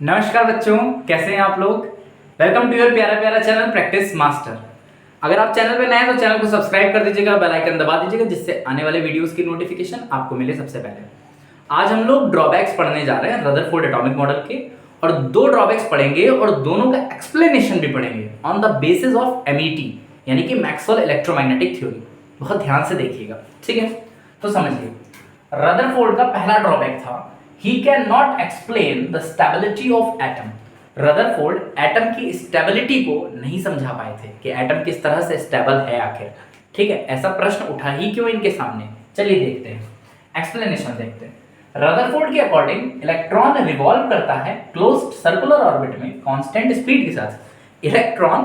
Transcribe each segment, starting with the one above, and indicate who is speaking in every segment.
Speaker 1: नमस्कार बच्चों, कैसे हैं आप लोग। वेलकम टू योर प्यारा प्यारा चैनल प्रैक्टिस मास्टर। अगर आप चैनल पे नए हैं तो चैनल को सब्सक्राइब कर दीजिएगा, बेल आइकन दबा दीजिएगा जिससे आने वाले वीडियोस की नोटिफिकेशन आपको मिले सबसे पहले। आज हम लोग ड्रॉबैक्स पढ़ने जा रहे हैं रदरफोर्ड एटॉमिक मॉडल के, और दो ड्रॉबैक्स पढ़ेंगे और दोनों का एक्सप्लेनेशन भी पढ़ेंगे on the basis of MET यानी कि मैक्सवेल इलेक्ट्रोमैग्नेटिक थ्योरी। बहुत ध्यान से देखिएगा, ठीक है। तो समझिए, रदरफोर्ड का पहला ड्रॉबैक था he cannot explain the stability of atom। Rutherford atom की स्टेबिलिटी को नहीं समझा पाए थे कि एटम किस तरह से स्टेबल है आखिर, ठीक है। ऐसा प्रश्न उठा ही क्यों इनके सामने, चलिए देखते हैं, एक्सप्लेनेशन देखते हैं। रदरफोर्ड के अकॉर्डिंग इलेक्ट्रॉन रिवॉल्व करता है क्लोज्ड सर्कुलर ऑर्बिट में कांस्टेंट स्पीड के साथ। इलेक्ट्रॉन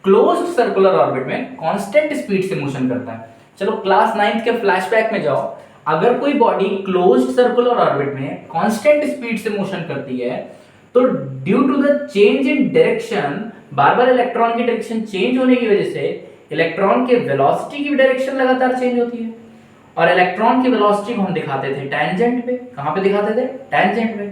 Speaker 1: क्लोज्ड सर्कुलर ऑर्बिट में कांस्टेंट स्पीड से मोशन करता है। चलो क्लास 9th के फ्लैशबैक में जाओ, अगर कोई बॉडी क्लोज्ड सर्कुलर ऑर्बिट में कांस्टेंट स्पीड से मोशन करती है तो due to the change in direction, बार बार इलेक्ट्रॉन की डायरेक्शन चेंज होने की वजह से इलेक्ट्रॉन के वेलोसिटी की डायरेक्शन लगातार चेंज होती है। और इलेक्ट्रॉन की वेलोसिटी को हम दिखाते थे टैंजेंट पे। कहां पे दिखाते थे? टैंजेंट पे,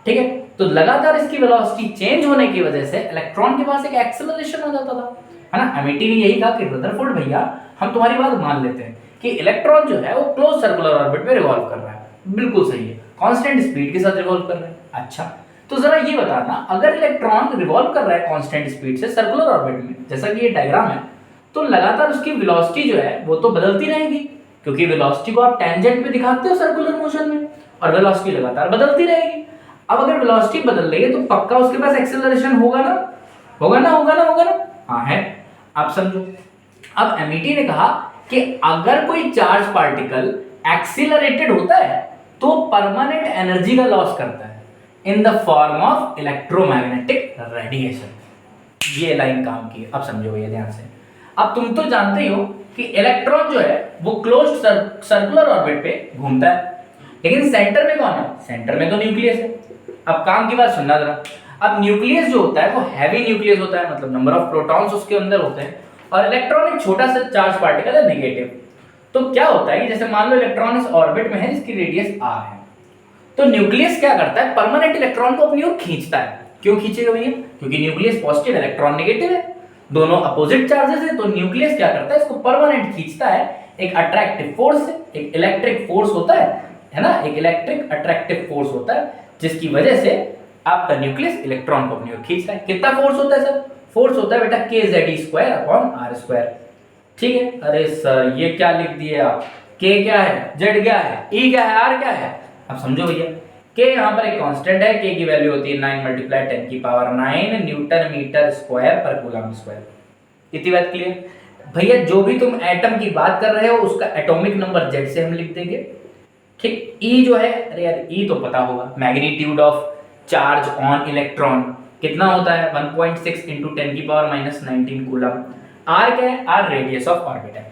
Speaker 1: ठीक है। तो लगातार इसकी वेलोसिटी चेंज होने की वजह से इलेक्ट्रॉन के पास एक एक्सेलरेशन हो जाता था, है ना। एमईटी ने यही कहा कि रदरफोर्ड भैया हम तुम्हारी बात मान लेते हैं कि इलेक्ट्रॉन जो है वो क्लोज सर्कुलर ऑर्बिट में रिवॉल्व कर रहा है, बिल्कुल सही है, कांस्टेंट स्पीड के साथ रिवॉल्व कर रहा है। अच्छा, तो जरा ये बताना, अगर इलेक्ट्रॉन रिवॉल्व कर रहा है कांस्टेंट स्पीड से सर्कुलर ऑर्बिट में, जैसा कि ये डायग्राम है, तो लगातार उसकी वेलोसिटी जो है वो तो बदलती रहेगी, क्योंकि वेलोसिटी को आप टैंजेंट पे दिखाते हो सर्कुलर मोशन में, और वेलोसिटी लगातार बदलती रहेगी। अब अगर वेलोसिटी बदल रही है तो पक्का उसके पास एक्सेलरेशन होगा ना, होगा ना, होगा ना, होगा ना, हाँ है। आप समझो, अब एमईटी ने कहा कि अगर कोई चार्ज पार्टिकल एक्सीलरेटेड होता है तो परमानेंट एनर्जी का लॉस करता है in the form of electromagnetic radiation. ये लाइन काम की, अब समझो ये ध्यान से। अब तुम तो जानते ही हो कि इलेक्ट्रॉन जो है वो क्लोज्ड सर्कुलर ऑर्बिट पे घूमता है, लेकिन सेंटर में कौन है? सेंटर में तो न्यूक्लियस है। अब काम की बात सुनना जरा। अब न्यूक्लियस जो होता है वो हैवी न्यूक्लियस होता है, मतलब नंबर ऑफ प्रोटॉन्स उसके अंदर होते हैं, और इलेक्ट्रॉन एक छोटा सा चार्ज पार्टिकल है, नेगेटिव। तो क्या होता है कि जैसे मान लो इलेक्ट्रॉन इस ऑर्बिट में है जिसकी रेडियस r है, तो न्यूक्लियस क्या करता है? परमानेंट इलेक्ट्रॉन को अपनी ओर खींचता है। क्यों खींचेगा भैया? क्योंकि न्यूक्लियस पॉजिटिव, इलेक्ट्रॉन नेगेटिव है, दोनों अपोजिट चार्जेस है, तो न्यूक्लियस क्या करता है? इसको परमानेंट खींचता है। एक अट्रैक्टिव फोर्स है, एक इलेक्ट्रिक फोर्स होता है ना, एक इलेक्ट्रिक अट्रैक्टिव फोर्स होता है, जिसकी वजह से आपका न्यूक्लियस इलेक्ट्रॉन को अपनी ओर खींचता है। कितना फोर्स होता है सर? फोर्स होता है बेटा kZe²/r²। ठीक है। अरे सर ये क्या लिख दिए आप, k क्या है, z क्या है, e क्या है, r क्या है? अब समझो भैया, k यहाँ पर एक कांस्टेंट है, k की वैल्यू होती है 9 × 10⁹ न्यूटन मीटर स्क्वायर पर कूलम स्क्वायर। इतनी बात क्लियर? भैया जो भी तुम एटम की बात कर रहे हो उसका एटॉमिक नंबर z से हम लिख देंगे, ठीक। e जो है, अरे यार e तो पता होगा, magnitude of charge on electron कितना होता है? 1.6 × 10⁻⁻19 कूलम। r क्या है? r रेडियस ऑफ ऑर्बिट है।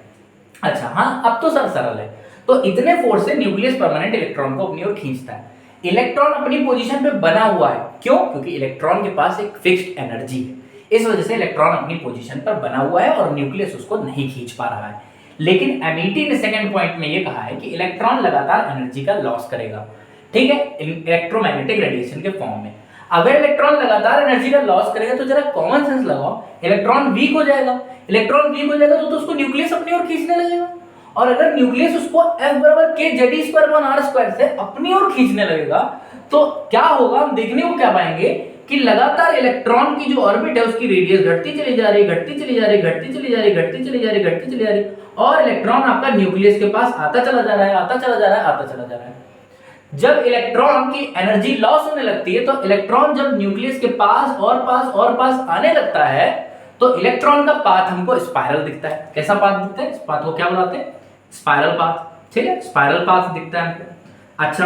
Speaker 1: अच्छा हाँ, अब तो सर सरल है। तो इतने फोर्स से न्यूक्लियस परमानेंट इलेक्ट्रॉन को अपनी ओर खींचता है। इलेक्ट्रॉन अपनी पोजीशन पे बना हुआ है, क्यों? क्योंकि इलेक्ट्रॉन के पास एक फिक्स्ड एनर्जी है, इस वजह से इलेक्ट्रॉन अपनी पोजीशन पर बना हुआ है और न्यूक्लियस उसको नहीं खींच पा रहा है। लेकिन एमईटी ने सेकंड पॉइंट में ये कहा है कि इलेक्ट्रॉन लगातार एनर्जी का लॉस करेगा, ठीक है, इलेक्ट्रोमैग्नेटिक रेडिएशन के फॉर्म में। अगर इलेक्ट्रॉन लगातार एनर्जी का लॉस करेगा तो जरा कॉमन सेंस लगाओ, इलेक्ट्रॉन वीक हो जाएगा। इलेक्ट्रॉन वीक हो जाएगा तो उसको न्यूक्लियस अपनी ओर खींचने लगेगा, और अगर न्यूक्लियस उसको F = kZe²/r² से अपनी ओर खींचने लगेगा तो क्या होगा? हम देखने को क्या पाएंगे कि लगातार इलेक्ट्रॉन की जो ऑर्बिट है उसकी रेडियस घटती चली जा रही, घटती चली जा रही, घटती चली जा रही, घटती चली जा रही, घटती चली जा रही, और इलेक्ट्रॉन आपका न्यूक्लियस के पास आता चला जा रहा है, आता चला जा रहा है, आता चला जा रहा है। जब इलेक्ट्रॉन की एनर्जी लॉस होने लगती है तो इलेक्ट्रॉन जब न्यूक्लियस के पास और पास आने लगता है तो इलेक्ट्रॉन का पाथ हमको स्पाइरल दिखता है। कैसा पाथ दिखता है? इस पाथ को क्या बुलाते हैं? स्पाइरल पाथ, ठीक है, स्पाइरल पाथ दिखता है हमको। अच्छा,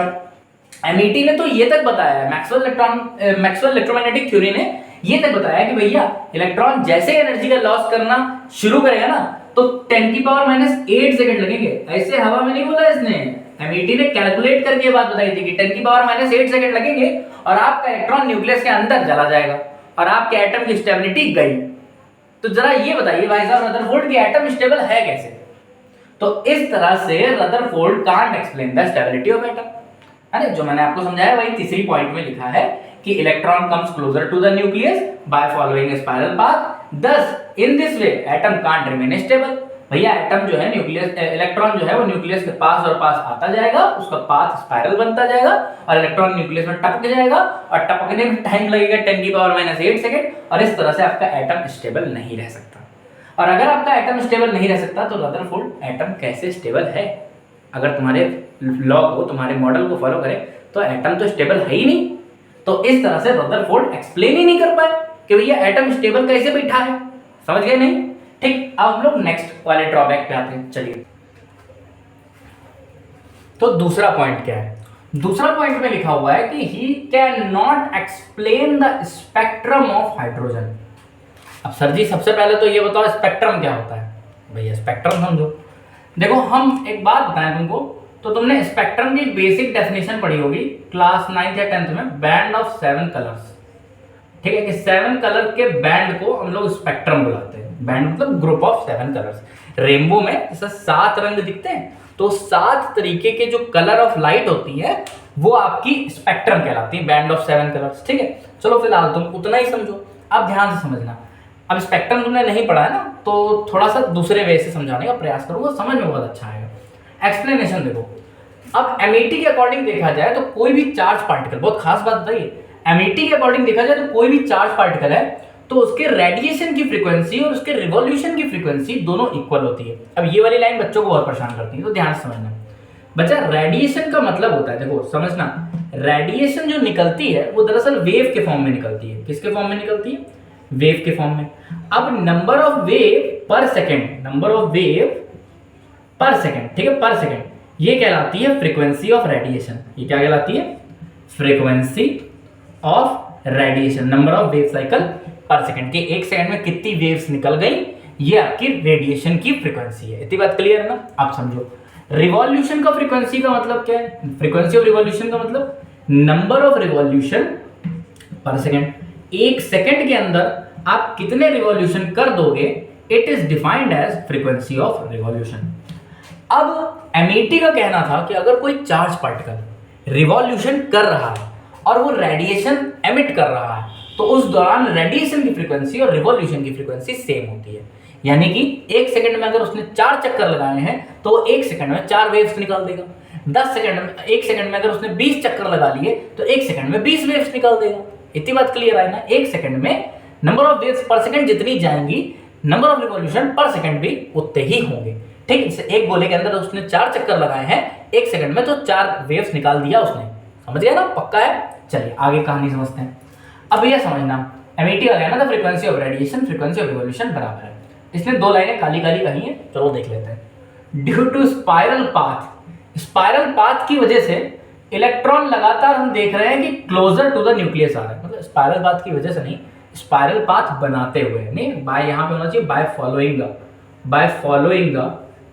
Speaker 1: एमईटी ने तो ये तक बताया है, मैक्सवेल इलेक्ट्रोमैग्नेटिक थ्योरी ने ये तक बताया कि भैया इलेक्ट्रॉन जैसे एनर्जी का लॉस करना शुरू करेगा ना तो 10⁻⁸ सेकंड लगेंगे। ऐसे हवा में नहीं बोला इसने, एमईटी ने कैलकुलेट करके बात बताई थी कि 10⁻⁸ सेकंड लगेंगे और आपका इलेक्ट्रॉन न्यूक्लियस के अंदर चला जाएगा और आपके एटम की स्टेबिलिटी गई। तो जरा ये बताइए भाई साहब, रदरफोर्ड की एटम स्टेबल है कैसे? तो इस तरह से Rutherford can't explain the stability of atom. अरे जो मैंने आपको समझाया वही तीसरी पॉइंट में लिखा है कि electron comes closer to the nucleus by following spiral path, thus in this way atom can't remain stable। भैया एटम जो है न्यूक्लियस, इलेक्ट्रॉन जो है वो न्यूक्लियस के पास और पास आता जाएगा, उसका पाथ स्पाइरल बनता जाएगा और इलेक्ट्रॉन न्यूक्लियस में टपक जाएगा और टपकने में टाइम लगेगा 10⁻⁸ सेकंड और इस तरह से आपका एटम स्टेबल नहीं रह सकता। और अगर आपका एटम स्टेबल नहीं रह सकता तो रदरफोर्ड एटम कैसे स्टेबल है? अगर तुम्हारे लॉ को, तुम्हारे मॉडल को फॉलो करें तो एटम तो स्टेबल है ही नहीं। तो इस तरह से रदरफोर्ड एक्सप्लेन ही नहीं कर पाए कि भैया एटम स्टेबल कैसे बैठा है। समझ गए नहीं? ठीक, अब हम लोग नेक्स्ट वाले ड्रॉबैक पे आते हैं। चलिए, तो दूसरा पॉइंट क्या है? दूसरा पॉइंट में लिखा हुआ है कि he can not explain the spectrum of hydrogen. अब सर जी सबसे पहले तो ये बताओ स्पेक्ट्रम क्या होता है? भैया स्पेक्ट्रम समझो। देखो हम एक बात बताएं तुमको, तो तुमने स्पेक्ट्रम की बेसिक डेफिनेशन पढ़ी होगी क्लास 9th या 10th में, बैंड ऑफ 7 कलर्स। ठीक है कि 7 कलर के बैंड को हम लोग स्पेक्ट्रम बुलाते हैं। बैंड मतलब ग्रुप ऑफ 7 कलर्स। रेनबो में जैसे 7 रंग दिखते हैं तो 7 तरीके के जो कलर ऑफ लाइट होती है वो आपकी स्पेक्ट्रम कहलाती है, बैंड ऑफ 7 कलर्स। ठीक है, चलो फिलहाल तुम उतना ही समझो। अब ध्यान से समझना, अब स्पेक्ट्रम तुमने नहीं पढ़ा है ना, तो थोड़ा सा दूसरे वे से समझाने का प्रयास करूंगा, समझ में बहुत अच्छा आएगा। एक्सप्लेनेशन देखो, अब एमईटी के अकॉर्डिंग देखा जाए तो कोई भी चार्ज पार्टिकल, बहुत खास बात बताइए, एमईटी के अकॉर्डिंग देखा जाए तो कोई भी चार्ज पार्टिकल है तो उसके रेडिएशन की फ्रीक्वेंसी और उसके रिवॉल्यूशन की फ्रीक्वेंसी दोनों इक्वल होती है। अब ये वाली लाइन बच्चों को बहुत परेशान करती है, तो ध्यान से समझना। बच्चा रेडिएशन का मतलब होता है, देखो समझना, रेडिएशन जो निकलती है वो दरअसल वेव के फॉर्म में निकलती है। किसके फॉर्म में निकलती है? वेव के फॉर्म में। अब नंबर ऑफ वेव पर सेकेंड, नंबर ऑफ वेव पर सेकेंड, ठीक है, पर सेकेंड, ये कहलाती है फ्रीक्वेंसी ऑफ रेडिएशन। ये क्या कहलाती है? Frequency of radiation, number of wave cycle पर सेकेंड, के एक सेकंड में कितनी वेव्स निकल गई, ये आपकी रेडिएशन की फ्रीक्वेंसी है। इतनी बात क्लियर है ना? आप समझो। रिवॉल्यूशन का फ्रीक्वेंसी का मतलब क्या है? फ्रीक्वेंसी ऑफ रिवॉल्यूशन का मतलब number of revolution per second. एक सेकंड के अंदर आप कितने रिवॉल्यूशन कर दोगे, it is defined as frequency of revolution. अब एमईटी का कहना था कि अगर कोई चार्ज पार्टिकल रिवॉल्यूशन कर रहा है और वो रेडिएशन एमिट कर रहा है तो उस दौरान रेडिएशन की फ्रीक्वेंसी और रिवॉल्यूशन की फ्रीक्वेंसी सेम होती है। यानी कि एक सेकंड में अगर उसने 4 चक्कर लगाए हैं तो वो एक सेकंड में 4 वेव्स निकाल देगा। 10 सेकंड में, एक सेकंड में अगर उसने 20 चक्कर लगा लिए तो एक सेकंड में 20 वेव्स निकाल देगा। इतनी बात क्लियर है ना? एक सेकंड में नंबर ऑफ वेव्स पर सेकंड जितनी जाएंगी, नंबर ऑफ रिवॉल्यूशन पर सेकंड भी उतने ही होंगे। ठीक, एक गोले के अंदर उसने 4 चक्कर लगाए हैं एक सेकंड में तो 4 वेव्स निकाल दिया उसने। समझ गया ना? पक्का है? चलिए आगे कहानी समझते हैं। अब ये समझना, एमईटी आ गया ना, तो frequency of radiation frequency of revolution बराबर है। इसने 2 लाइनें काली काली कही हैं, चलो देख लेते हैं। Due to spiral path, spiral path की वजह से इलेक्ट्रॉन लगातार हम देख रहे हैं कि क्लोजर टू द न्यूक्लियस आ रहा है। मतलब स्पाइरल पाथ की वजह से नहीं, स्पाइरल पाथ बनाते हुए, नहीं बाय यहाँ पे होना चाहिए by following the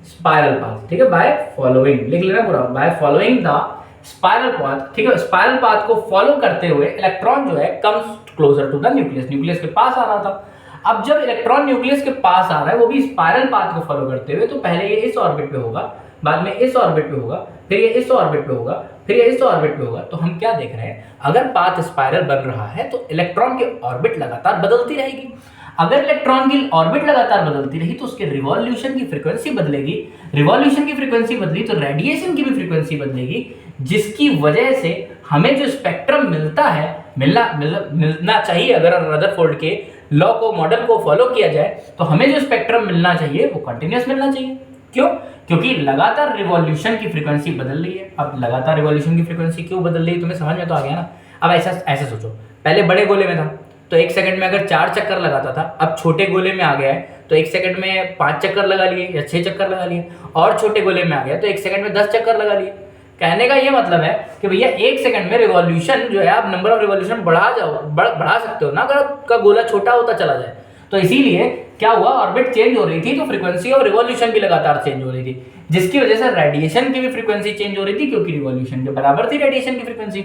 Speaker 1: spiral path. ठीक है, बाय फॉलोइंग लिख लेना पूरा, by following the spiral path. ठीक है, स्पाइरल पाथ को फॉलो करते हुए इलेक्ट्रॉन जो है comes closer to the nucleus, nucleus के पास आ रहा था। अब जब इलेक्ट्रॉन न्यूक्लियस के पास आ रहा है वो भी स्पाइरल पाथ को फॉलो करते हुए, तो पहले ये इस ऑर्बिट पे होगा, बाद में इस ऑर्बिट पे होगा, फिर ये इस ऑर्बिट पे होगा, फिर ये इस ऑर्बिट पे होगा। तो हम क्या देख रहे हैं, अगर पाथ स्पाइरल बन रहा है तो इलेक्ट्रॉन की ऑर्बिट लगातार बदलती रहेगी। अगर इलेक्ट्रॉन की ऑर्बिट लगातार बदलती रही तो उसके रिवॉल्यूशन की फ्रीक्वेंसी बदलेगी, रिवॉल्यूशन की फ्रीक्वेंसी बदली तो रेडिएशन की भी फ्रीक्वेंसी बदलेगी, जिसकी वजह से हमें जो स्पेक्ट्रम मिलता है, मिलना चाहिए, अगर रदरफोर्ड के लॉ को, मॉडल को फॉलो किया जाए तो हमें जो स्पेक्ट्रम मिलना चाहिए वो कंटिन्यूअस मिलना चाहिए। क्यों? क्योंकि लगातार रिवॉल्यूशन की फ्रीक्वेंसी बदल रही है। अब लगातार रिवॉल्यूशन की फ्रीक्वेंसी क्यों बदल रही है तुम्हें समझ में तो आ गया ना? अब ऐसा सोचो, पहले बड़े गोले में था तो एक सेकंड में अगर 4 चक्कर लगाता था, अब छोटे गोले में आ गया है तो एक सेकंड में 5 चक्कर लगा लिए या 6 चक्कर लगा लिए, और छोटे गोले में आ गया तो एक सेकंड में 10 चक्कर लगा लिए। कहने का ये मतलब है कि भैया एक सेकंड में रिवॉल्यूशन जो है, आप नंबर ऑफ रिवॉल्यूशन बढ़ा सकते हो ना, अगर आपका गोला छोटा होता चला जाए। तो इसीलिए क्या हुआ, ऑर्बिट चेंज हो रही थी तो फ्रीक्वेंसी ऑफ रिवॉल्यूशन भी लगातार चेंज हो रही थी, जिसकी वजह से रेडिएशन की भी फ्रीक्वेंसी चेंज हो रही थी, क्योंकि रिवॉल्यूशन के बराबर थी रेडिएशन की फ्रीक्वेंसी।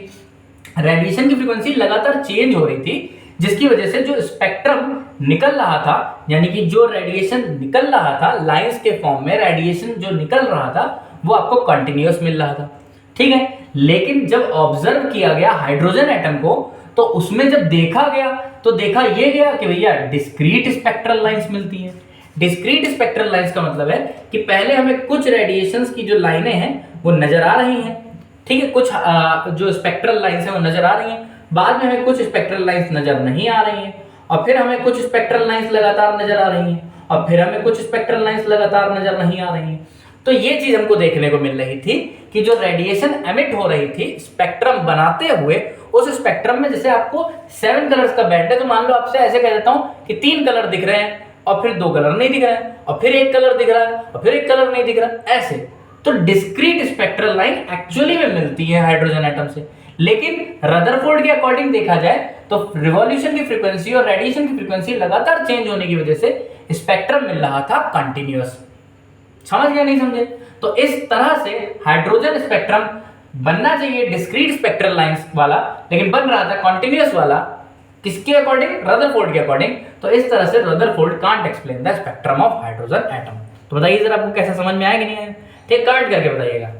Speaker 1: रेडिएशन की फ्रीक्वेंसी लगातार चेंज हो रही थी, जिसकी वजह से जो स्पेक्ट्रम निकल रहा था, यानी कि जो रेडिएशन निकल रहा था लाइंस के फॉर्म में, रेडिएशन जो निकल रहा था वो आपको कंटिन्यूअस मिल रहा था। ठीक है, लेकिन जब ऑब्जर्व किया गया हाइड्रोजन एटम को तो उसमें जब देखा गया तो देखा ये गया कि भैया डिस्क्रीट स्पेक्ट्रल लाइंस मिलती हैं। डिस्क्रीट स्पेक्ट्रल लाइंस का मतलब है कि पहले हमें कुछ रेडिएशंस की जो लाइनें हैं वो नजर आ रही हैं, ठीक है, कुछ जो स्पेक्ट्रल लाइंस हैं वो नजर आ रही हैं, बाद में हमें कुछ स्पेक्ट्रल लाइंस नजर नहीं आ रही हैं, और फिर हमें कुछ स्पेक्ट्रल लाइंस लगातार नजर आ रही हैं, और फिर हमें कुछ स्पेक्ट्रल लाइंस लगातार नजर नहीं आ रही हैं। तो ये चीज हमको देखने को मिल रही थी कि जो रेडिएशन एमिट हो रही थी स्पेक्ट्रम बनाते हुए, उस स्पेक्ट्रम में जैसे आपको 7 कलर्स का बैंड है, तो मान लो आपसे ऐसे कह देता हूं कि 3 कलर दिख रहे हैं और फिर 2 कलर नहीं दिख रहे हैं, और फिर 1 कलर दिख रहा है और फिर 1 कलर नहीं दिख रहा, ऐसे। तो डिस्क्रीट स्पेक्ट्रल लाइन एक्चुअली में मिलती है हाइड्रोजन एटम से, लेकिन रदरफोर्ड के अकॉर्डिंग देखा जाए तो रिवॉल्यूशन की फ्रीक्वेंसी और रेडिएशन की फ्रीक्वेंसी लगातार चेंज होने की वजह से स्पेक्ट्रम मिल रहा था कंटिन्यूअस। समझ गया नहीं समझे? तो इस तरह से हाइड्रोजन स्पेक्ट्रम बनना चाहिए डिस्क्रीट स्पेक्ट्रल लाइंस वाला, लेकिन बन रहा था कंटिन्यूअस वाला। किसके अकॉर्डिंग? रदरफोर्ड के अकॉर्डिंग। तो इस तरह से Rutherford can't explain the spectrum of hydrogen atom. तो बताइए जरा आपको कैसा समझ में आया कि नहीं आया? ठीक, कमेंट करके बताइएगा।